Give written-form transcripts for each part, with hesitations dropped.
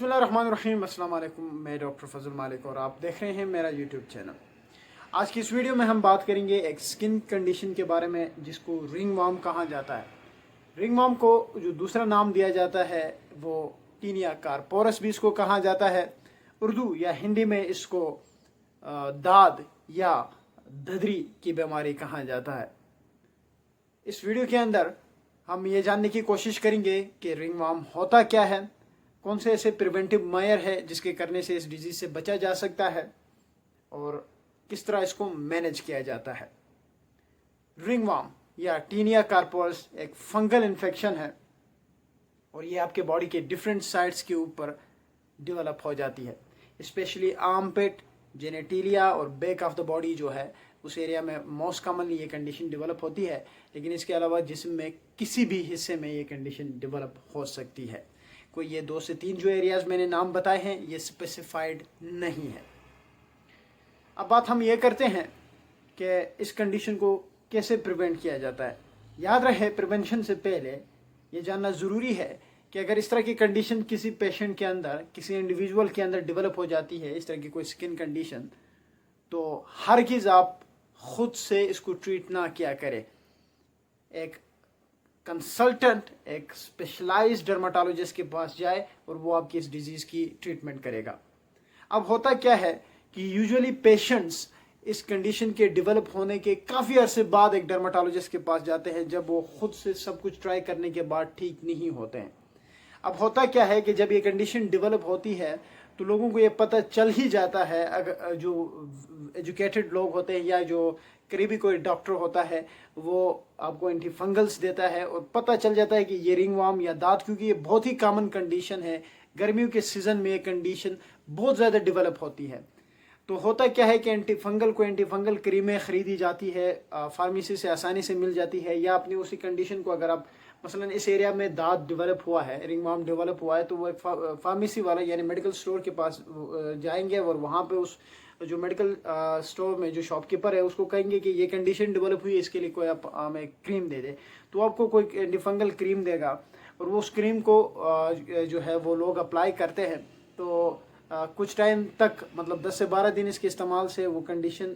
बिस्मिल्लाहिर्रहमानिर्रहीम। अस्सलाम वालेकुम। मैं डॉक्टर फजल मालिक और आप देख रहे हैं मेरा यूट्यूब चैनल। आज की इस वीडियो में हम बात करेंगे एक स्किन कंडीशन के बारे में जिसको रिंग वर्म कहा जाता है। रिंग वर्म को जो दूसरा नाम दिया जाता है वो टीनिया कार्पोरस भी इसको कहा जाता है। उर्दू या हिंदी में इसको दाद या धदरी की बीमारी कहा जाता है। इस वीडियो के अंदर हम ये जानने की कोशिश करेंगे कि रिंग वर्म होता क्या है, कौन से ऐसे प्रिवेंटिव मेजर है जिसके करने से इस डिजीज से बचा जा सकता है और किस तरह इसको मैनेज किया जाता है। रिंग वर्म या टीनिया कार्पोरस एक फंगल इन्फेक्शन है और ये आपके बॉडी के डिफरेंट साइड्स के ऊपर डेवलप हो जाती है। स्पेशली आर्मपिट, जेनेटिलिया और बैक ऑफ द बॉडी जो है उस एरिया में मोस्ट कॉमनली ये कंडीशन डेवलप होती है, लेकिन इसके अलावा जिस्म में किसी भी हिस्से में ये कंडीशन डेवलप हो सकती है। कोई ये 2 से 3 जो एरियाज मैंने नाम बताए हैं ये स्पेसिफाइड नहीं है। अब बात हम ये करते हैं कि इस कंडीशन को कैसे प्रिवेंट किया जाता है। याद रहे, प्रिवेंशन से पहले ये जानना ज़रूरी है कि अगर इस तरह की कंडीशन किसी पेशेंट के अंदर, किसी इंडिविजुअल के अंदर डेवलप हो जाती है, इस तरह की कोई स्किन कंडीशन, तो हरगिज़ आप खुद से इसको ट्रीट ना किया करें। एक कंसल्टेंट, एक स्पेशलाइज्ड डर्माटोलॉजिस्ट के पास जाए और वो आपकी इस डिजीज़ की ट्रीटमेंट करेगा। अब होता क्या है कि यूजुअली पेशेंट्स इस कंडीशन के डेवलप होने के काफ़ी अरसे बाद एक डर्माटोलॉजिस्ट के पास जाते हैं जब वो खुद से सब कुछ ट्राई करने के बाद ठीक नहीं होते हैं। अब होता क्या है कि जब ये कंडीशन डेवलप होती है तो लोगों को ये पता चल ही जाता है, अगर जो एजुकेटेड लोग होते हैं या जो करीबी कोई डॉक्टर होता है वो आपको एंटी फंगल्स देता है और पता चल जाता है कि ये रिंग वर्म या दाद, क्योंकि ये बहुत ही कॉमन कंडीशन है, गर्मियों के सीज़न में ये कंडीशन बहुत ज़्यादा डेवलप होती है। तो होता क्या है कि एंटी फंगल क्रीमें ख़रीदी जाती है, फार्मेसी से आसानी से मिल जाती है, या अपनी उसी कंडीशन को अगर आप मसलन इस एरिया में दाद डेवलप हुआ है, रिंग वर्म डेवलप हुआ है, तो वो एक फार्मेसी वाला यानी मेडिकल स्टोर के पास जाएंगे और वहाँ पे उस जो मेडिकल स्टोर में जो शॉपकीपर है उसको कहेंगे कि ये कंडीशन डेवलप हुई है, इसके लिए कोई आप हमें क्रीम दे दे। तो आपको कोई एंटीफंगल क्रीम देगा और वो उस क्रीम को जो है वो लोग अप्लाई करते हैं। तो कुछ टाइम तक, मतलब 10 से 12 दिन इसके इस्तेमाल से वो कंडीशन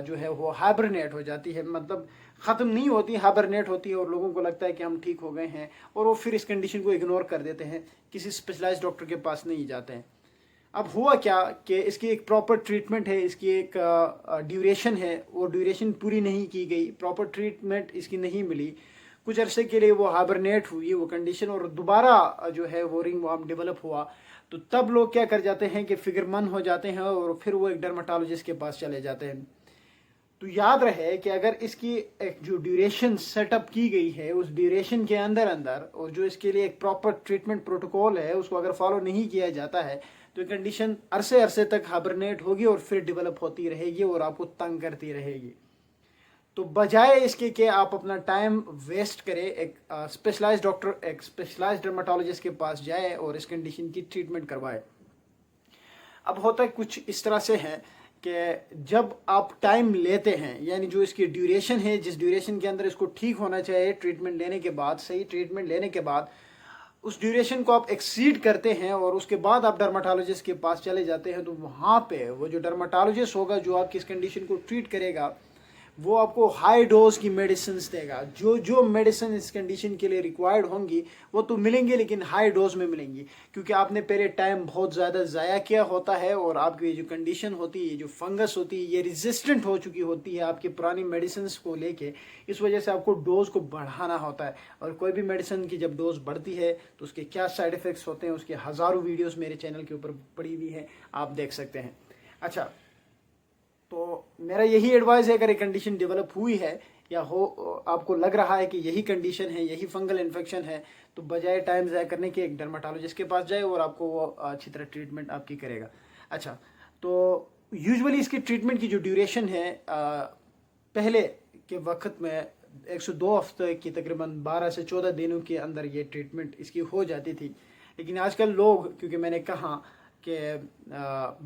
जो है वो हाइबरनेट हो जाती है, मतलब ख़त्म नहीं होती, हाइबरनेट होती है और लोगों को लगता है कि हम ठीक हो गए हैं और वो फिर इस कंडीशन को इग्नोर कर देते हैं, किसी स्पेशलाइज्ड डॉक्टर के पास नहीं जाते हैं। अब हुआ क्या कि इसकी एक प्रॉपर ट्रीटमेंट है, इसकी एक ड्यूरेशन है, वो ड्यूरेशन पूरी नहीं की गई, प्रॉपर ट्रीटमेंट इसकी नहीं मिली, कुछ अरसे के लिए वो हाइबरनेट हुई वो कंडीशन और दोबारा जो है वो रिंग वर्म डेवलप हुआ। तो तब लोग क्या कर जाते हैं कि फिक्रमंद हो जाते हैं और फिर वो एक डर्माटोलॉजिस्ट के पास चले जाते हैं। तो याद रहे कि अगर इसकी एक जो ड्यूरेशन सेटअप की गई है उस ड्यूरेशन के अंदर और जो इसके लिए एक प्रॉपर ट्रीटमेंट प्रोटोकॉल है उसको अगर फॉलो नहीं किया जाता है तो कंडीशन अरसे तक हाइबरनेट होगी और फिर डेवलप होती रहेगी और आपको तंग करती रहेगी। तो बजाय इसके कि आप अपना टाइम वेस्ट करें, एक स्पेशलाइज्ड डॉक्टर, एक स्पेशलाइज्ड डर्माटोलॉजिस्ट के पास जाए और इस कंडीशन की ट्रीटमेंट करवाए। अब होता है कुछ इस तरह से है कि जब आप टाइम लेते हैं, यानी जो इसकी ड्यूरेशन है, जिस ड्यूरेशन के अंदर इसको ठीक होना चाहिए ट्रीटमेंट लेने के बाद, सही ट्रीटमेंट लेने के बाद उस ड्यूरेशन को आप एक्सीड करते हैं और उसके बाद आप डर्माटोलॉजिस्ट के पास चले जाते हैं, तो वहाँ पे वो जो डर्माटोलॉजिस्ट होगा जो आपकी इस कंडीशन को ट्रीट करेगा वो आपको हाई डोज की मेडिसिन देगा। जो मेडिसिन इस कंडीशन के लिए रिक्वायर्ड होंगी वो तो मिलेंगी, लेकिन हाई डोज में मिलेंगी, क्योंकि आपने पहले टाइम बहुत ज़्यादा ज़ाया किया होता है और आपकी ये जो कंडीशन होती है, जो फंगस होती है, ये रेजिस्टेंट हो चुकी होती है आपकी पुरानी मेडिसिन को लेके। इस वजह से आपको डोज को बढ़ाना होता है और कोई भी मेडिसिन की जब डोज बढ़ती है तो उसके क्या साइड इफ़ेक्ट्स होते हैं उसके हज़ारों वीडियोज़ मेरे चैनल के ऊपर पड़ी हुई है, आप देख सकते हैं। अच्छा, तो मेरा यही एडवाइस है, अगर एक कंडीशन डेवलप हुई है या हो, आपको लग रहा है कि यही कंडीशन है, यही फंगल इन्फेक्शन है, तो बजाय टाइम ज़ाया करने के एक डर्माटोलॉजिस्ट के पास जाए और आपको वो अच्छी तरह ट्रीटमेंट आपकी करेगा। अच्छा, तो यूजुअली इसकी ट्रीटमेंट की जो ड्यूरेशन है, पहले के वक्त में 102 हफ्ते की तकरीबन 12 से 14 दिनों के अंदर ये ट्रीटमेंट इसकी हो जाती थी, लेकिन आजकल लोग, क्योंकि मैंने कहा कि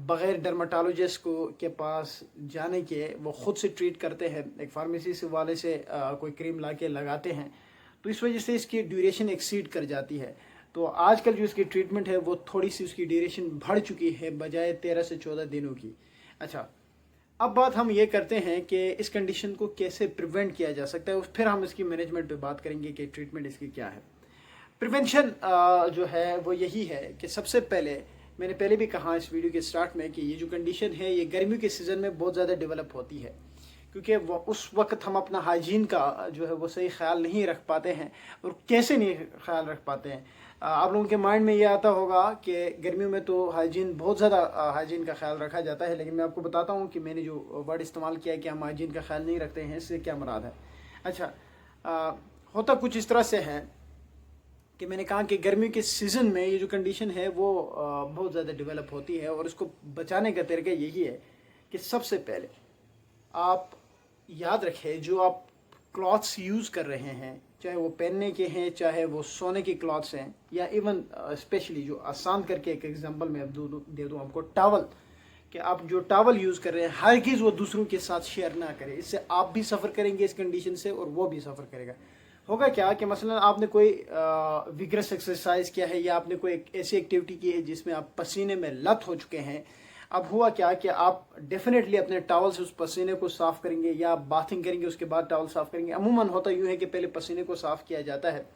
बग़ैर डर्माटोलॉजिस्ट को के पास जाने के वो ख़ुद से ट्रीट करते हैं, एक फार्मेसी से वाले से कोई क्रीम ला के लगाते हैं, तो इस वजह से इसकी ड्यूरेशन एक्सीड कर जाती है। तो आजकल जो इसकी ट्रीटमेंट है वो थोड़ी सी उसकी ड्यूरेशन बढ़ चुकी है, बजाय 13 से 14 दिनों की। अच्छा, अब बात हम ये करते हैं कि इस कंडीशन को कैसे प्रिवेंट किया जा सकता है, फिर हम इसकी मैनेजमेंट पे बात करेंगे कि ट्रीटमेंट इसकी क्या है। प्रिवेंशन जो है वो यही है कि सबसे पहले, मैंने पहले भी कहा इस वीडियो के स्टार्ट में, कि ये जो कंडीशन है ये गर्मियों के सीज़न में बहुत ज़्यादा डेवलप होती है, क्योंकि वो उस वक्त हम अपना हाइजीन का जो है वो सही ख्याल नहीं रख पाते हैं। और कैसे नहीं ख्याल रख पाते हैं, आप लोगों के माइंड में ये आता होगा कि गर्मियों में तो हाइजीन, बहुत ज़्यादा हाइजीन का ख्याल रखा जाता है, लेकिन मैं आपको बताता हूँ कि मैंने जो वर्ड इस्तेमाल किया है कि हम हाइजीन का ख्याल नहीं रखते हैं, इससे क्या मुराद है। अच्छा, होता कुछ इस तरह से है कि मैंने कहा कि गर्मियों के सीज़न में ये जो कंडीशन है वो बहुत ज़्यादा डेवलप होती है, और इसको बचाने का तरीका यही है कि सबसे पहले आप याद रखें, जो आप क्लॉथ्स यूज़ कर रहे हैं, चाहे वो पहनने के हैं, चाहे वो सोने के क्लॉथ्स हैं, या इवन स्पेशली जो आसान करके एक एग्जांपल मैं अब दे दूँ आपको, टावल, कि आप जो टावल यूज़ कर रहे हैं हरगिज़ वो दूसरों के साथ शेयर ना करें। इससे आप भी सफ़र करेंगे इस कंडीशन से, और वो भी सफ़र करेगा। होगा क्या कि मसलन आपने कोई विग्रस एक्सरसाइज किया है, या आपने कोई ऐसी एक्टिविटी की है जिसमें आप पसीने में लत हो चुके हैं। अब हुआ क्या कि आप डेफिनेटली अपने टॉवल से उस पसीने को साफ़ करेंगे, या आप बाथिंग करेंगे उसके बाद टॉवल साफ़ करेंगे। अमूमन होता यूँ है कि पहले पसीने को साफ़ किया जाता है।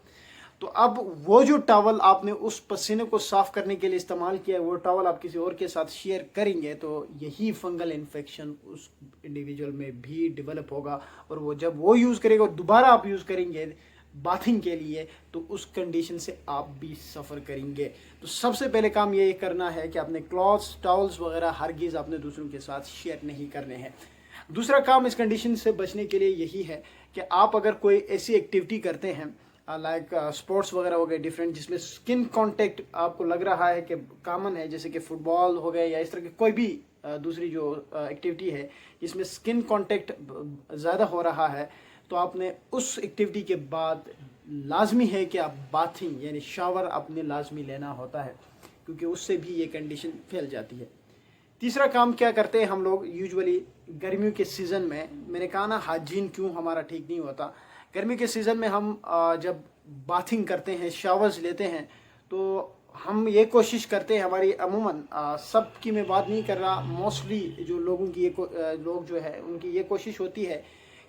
तो अब वो जो टॉवल आपने उस पसीने को साफ़ करने के लिए इस्तेमाल किया है, वो टॉवल आप किसी और के साथ शेयर करेंगे, तो यही फंगल इन्फेक्शन उस इंडिविजुअल में भी डेवलप होगा। और वो जब वो यूज़ करेगा और दोबारा आप यूज़ करेंगे बाथिंग के लिए, तो उस कंडीशन से आप भी सफ़र करेंगे। तो सबसे पहले काम ये करना है कि अपने क्लॉथ्स, टॉवल्स वगैरह हरगिज़ अपने दूसरों के साथ शेयर नहीं करने हैं। दूसरा काम इस कंडीशन से बचने के लिए यही है कि आप अगर कोई ऐसी एक्टिविटी करते हैं लाइक स्पोर्ट्स वगैरह हो गए डिफरेंट, जिसमें स्किन कांटेक्ट आपको लग रहा है कि कॉमन है, जैसे कि फुटबॉल हो गए या इस तरह की कोई भी दूसरी जो एक्टिविटी है जिसमें स्किन कांटेक्ट ज़्यादा हो रहा है, तो आपने उस एक्टिविटी के बाद लाजमी है कि आप बाथिंग यानी शावर अपने लाजमी लेना होता है, क्योंकि उससे भी ये कंडीशन फैल जाती है। तीसरा काम क्या करते हैं हम लोग यूजुअली गर्मियों के सीज़न में, मैंने कहा ना हाइजीन क्यों हमारा ठीक नहीं होता। गर्मी के सीज़न में हम जब बाथिंग करते हैं, शावर्स लेते हैं, तो हम ये कोशिश करते हैं, हमारी अमूमन सब की मैं बात नहीं कर रहा, मोस्टली जो लोगों की लोग जो है उनकी ये कोशिश होती है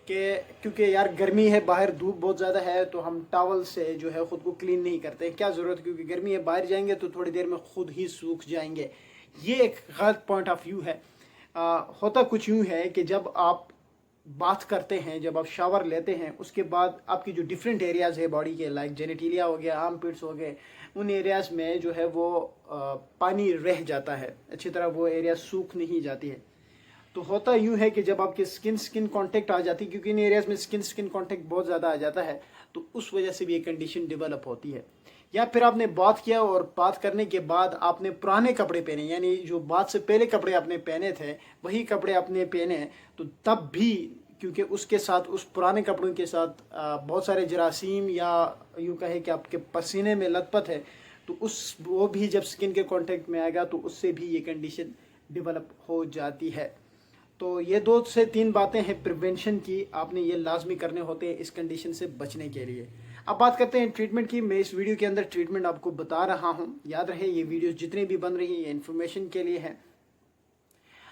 कि क्योंकि यार गर्मी है, बाहर धूप बहुत ज़्यादा है, तो हम टॉवल से जो है ख़ुद को क्लीन नहीं करते। क्या ज़रूरत, क्योंकि गर्मी है, बाहर जाएंगे तो थोड़ी देर में खुद ही सूख जाएंगे। ये एक गलत पॉइंट ऑफ व्यू है। होता कुछ यूँ है कि जब आप बात करते हैं, जब आप शावर लेते हैं, उसके बाद आपकी जो डिफरेंट एरियाज़ है बॉडी के, लाइक जेनेटिलिया हो गया, आर्म पिट्स हो गए, उन एरियाज़ में जो है वो पानी रह जाता है, अच्छी तरह वो एरिया सूख नहीं जाती है। तो होता यूँ है कि जब आपके स्किन कांटेक्ट आ जाती है, क्योंकि इन एरियाज़ में स्किन कांटेक्ट बहुत ज़्यादा आ जाता है, तो उस वजह से भी ये कंडीशन डेवलप होती है। या फिर आपने बात किया और बात करने के बाद आपने पुराने कपड़े पहने, यानी जो बात से पहले कपड़े आपने पहने थे वही कपड़े आपने पहने, तो तब भी क्योंकि उसके साथ, उस पुराने कपड़ों के साथ बहुत सारे जरासीम या यूँ कहे कि आपके पसीने में लथपथ है, तो वो भी जब स्किन के कांटेक्ट में आएगा तो उससे भी ये कंडीशन डेवलप हो जाती है। तो ये 2 से 3 बातें हैं प्रिवेंशन की, आपने ये लाजमी करने होते हैं इस कंडीशन से बचने के लिए। अब बात करते हैं ट्रीटमेंट की। मैं इस वीडियो के अंदर ट्रीटमेंट आपको बता रहा हूँ। याद रहे ये वीडियोस जितने भी बन रही हैं ये इन्फॉर्मेशन के लिए है,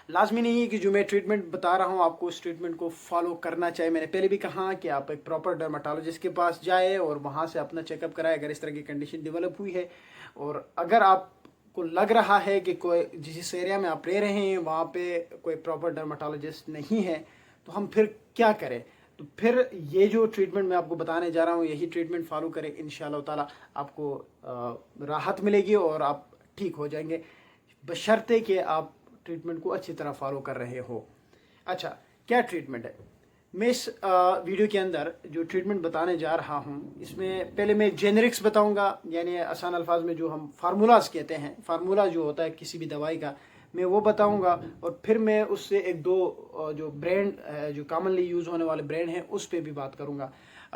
लाजमी नहीं है कि जो मैं ट्रीटमेंट बता रहा हूँ आपको उस ट्रीटमेंट को फॉलो करना चाहिए। मैंने पहले भी कहा कि आप एक प्रॉपर डर्माटोलॉजिस्ट के पास जाए और वहाँ से अपना चेकअप कराए अगर इस तरह की कंडीशन डेवलप हुई है। और अगर आपको लग रहा है कि कोई जिस एरिया में आप रह रहे हैं वहाँ पे कोई प्रॉपर डर्माटोलॉजिस्ट नहीं है, तो हम फिर क्या करें। तो फिर ये जो ट्रीटमेंट मैं आपको बताने जा रहा हूँ यही ट्रीटमेंट फॉलो करें, इंशाल्लाह ताला आपको राहत मिलेगी और आप ठीक हो जाएंगे, बशर्ते कि आप ट्रीटमेंट को अच्छी तरह फॉलो कर रहे हो। अच्छा, क्या ट्रीटमेंट है, मैं इस वीडियो के अंदर जो ट्रीटमेंट बताने जा रहा हूँ इसमें पहले मैं जेनेरिक्स बताऊँगा, यानी आसान अल्फाज में जो हम फार्मूलाज कहते हैं, फार्मूला जो होता है किसी भी दवाई का, मैं वो बताऊंगा। और फिर मैं उससे 1-2 जो ब्रांड जो कॉमनली यूज़ होने वाले ब्रांड हैं उस पर भी बात करूंगा।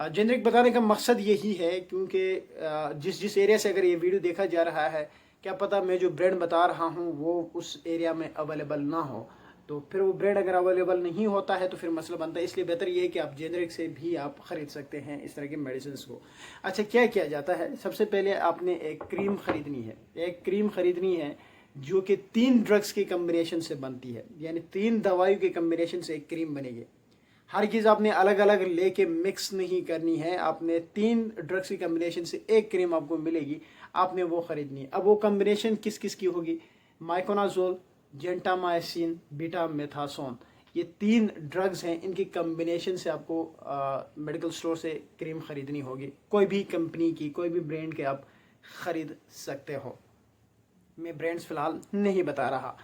जेनरिक बताने का मकसद यही है क्योंकि जिस एरिया से अगर ये वीडियो देखा जा रहा है, क्या पता मैं जो ब्रांड बता रहा हूँ वो उस एरिया में अवेलेबल ना हो, तो फिर वो ब्रांड अगर अवेलेबल नहीं होता है तो फिर मसला बनता है। इसलिए बेहतर ये है कि आप जेनरिक से भी आप ख़रीद सकते हैं इस तरह के मेडिसिन को। अच्छा, क्या किया जाता है? सबसे पहले आपने एक क्रीम ख़रीदनी है। एक क्रीम ख़रीदनी है जो कि 3 ड्रग्स के कम्बिनेशन से बनती है, यानी 3 दवाइयों के कम्बिनेशन से एक क्रीम बनेगी। हर चीज़ आपने अलग अलग लेके मिक्स नहीं करनी है, आपने 3 ड्रग्स की कम्बिनेशन से एक क्रीम आपको मिलेगी, आपने वो ख़रीदनी है। अब वो कम्बिनेशन किस किस की होगी? माइकोनाजोल, जेंटामाइसिन, बीटामेथासोन, ये 3 ड्रग्स हैं, इनकी कम्बिनेशन से आपको मेडिकल स्टोर से क्रीम ख़रीदनी होगी। कोई भी कंपनी की, कोई भी ब्रांड के आप ख़रीद सकते हो। मैं ब्रांड्स फ़िलहाल नहीं बता रहा।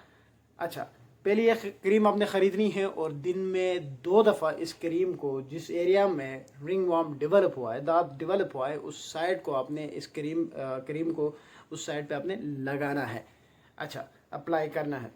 अच्छा, पहले ये क्रीम आपने ख़रीदनी है और दिन में 2 दफ़ा इस क्रीम को, जिस एरिया में रिंग वर्म डेवलप हुआ है, दांत डेवलप हुआ है, उस साइड को आपने इस क्रीम को उस साइड पे आपने लगाना है। अच्छा, अप्लाई करना है।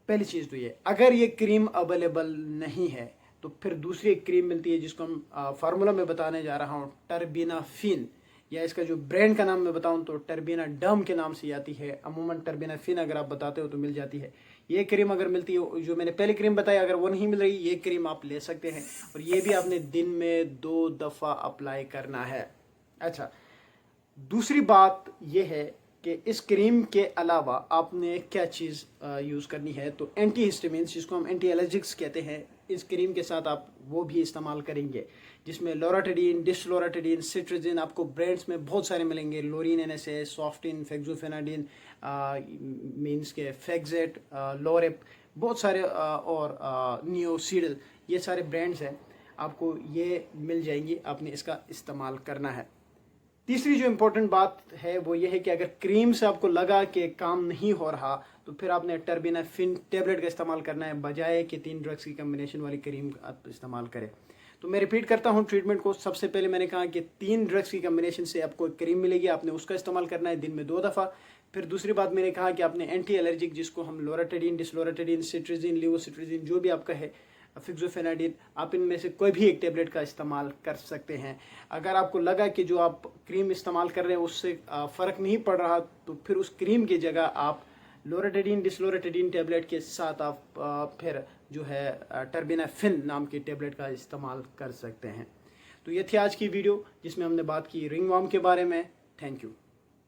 पहली चीज़ तो ये, अगर ये क्रीम अवेलेबल नहीं है तो फिर दूसरी एक क्रीम मिलती है जिसको हम फार्मूला में बताने जा रहा हूँ, टर्बिनाफिन, या इसका जो ब्रांड का नाम मैं बताऊं तो टर्बिना डर्म के नाम से आती है। अमूमन टर्बिनाफिन अगर आप बताते हो तो मिल जाती है। ये क्रीम अगर मिलती है, जो मैंने पहले क्रीम बताई, अगर वो नहीं मिल रही, ये क्रीम आप ले सकते हैं और ये भी आपने दिन में 2 दफ़ा अप्लाई करना है। अच्छा, दूसरी बात यह है कि इस क्रीम के अलावा आपने क्या चीज़ यूज़ करनी है, तो एंटी हिस्टामिन्स, जिसको हम एंटी एलर्जिक्स कहते हैं, इस क्रीम के साथ आप वो भी इस्तेमाल करेंगे, जिसमें लोराटिडीन, डिस्लोराटिडीन, सिट्राजिन, आपको ब्रांड्स में बहुत सारे मिलेंगे, लोरिन NSA, सॉफ्टिन, फेक्सोफेनाडिन, मीन्स के फेक्जेट, लोरेप, बहुत सारे और नियोसिडल, ये सारे ब्रांड्स हैं, आपको ये मिल जाएंगी, आपने इसका इस्तेमाल करना है। तीसरी जो इम्पोर्टेंट बात है वो ये है कि अगर क्रीम से आपको लगा कि काम नहीं हो रहा तो फिर आपने टर्बिनाफिन टैबलेट का इस्तेमाल करना है, बजाय कि 3 ड्रग्स की कम्बिनेशन वाली क्रीम आप इस्तेमाल करें। तो मैं रिपीट करता हूँ ट्रीटमेंट को। सबसे पहले मैंने कहा कि 3 ड्रग्स की कम्बिनेशन से आपको एक क्रीम मिलेगी, आपने उसका इस्तेमाल करना है दिन में 2 दफ़ा। फिर दूसरी बात मैंने कहा कि आपने एंटी एलर्जिक, जिसको हम लोराटिडीन, डिस्लोराटिडीन, सिट्राजिन, लिवोसिट्राजिन, जो भी आपका है, फिक्सोफेनाडिन, आप इनमें से कोई भी एक टेबलेट का इस्तेमाल कर सकते हैं। अगर आपको लगा कि जो आप क्रीम इस्तेमाल कर रहे हैं उससे फ़र्क नहीं पड़ रहा तो फिर उस क्रीम की जगह आप लोराटिडीन, डिस्लोराटिडीन टेबलेट के साथ आप फिर जो है टर्बिनाफिन नाम की टेबलेट का इस्तेमाल कर सकते हैं। तो ये थी आज की वीडियो जिसमें हमने बात की रिंग वर्म के बारे में। Thank you.